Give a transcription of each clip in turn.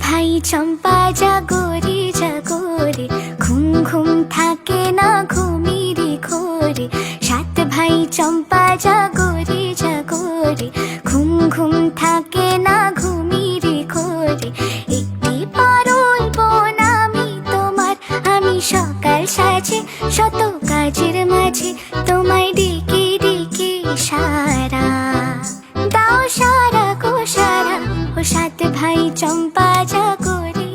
ভাই চম্পা জাগরে জাগরে, ঘুম ঘুম থাকে না ঘুমিরে ঘোরে। সাত ভাই চম্পা জাগরে জাগরে, ঘুম ঘুম থাকে না ঘুমিরে ঘোরে। একটি পারুল বোন আমি তোমার, আমি সকাল সাজে শত কাজের মাঝে তোমায় ডেকে ডেকে সারা দাও, সারা গো সারা। ও সাত ভাই চম্পা জাগরে।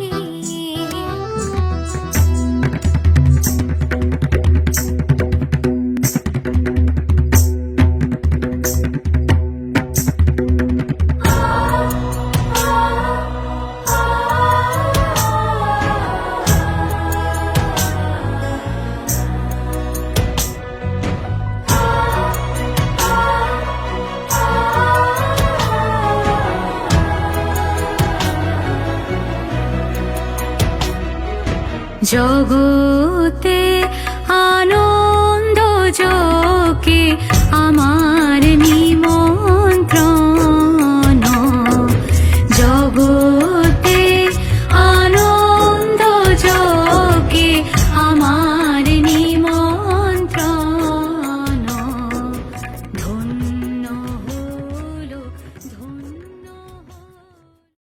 জগতে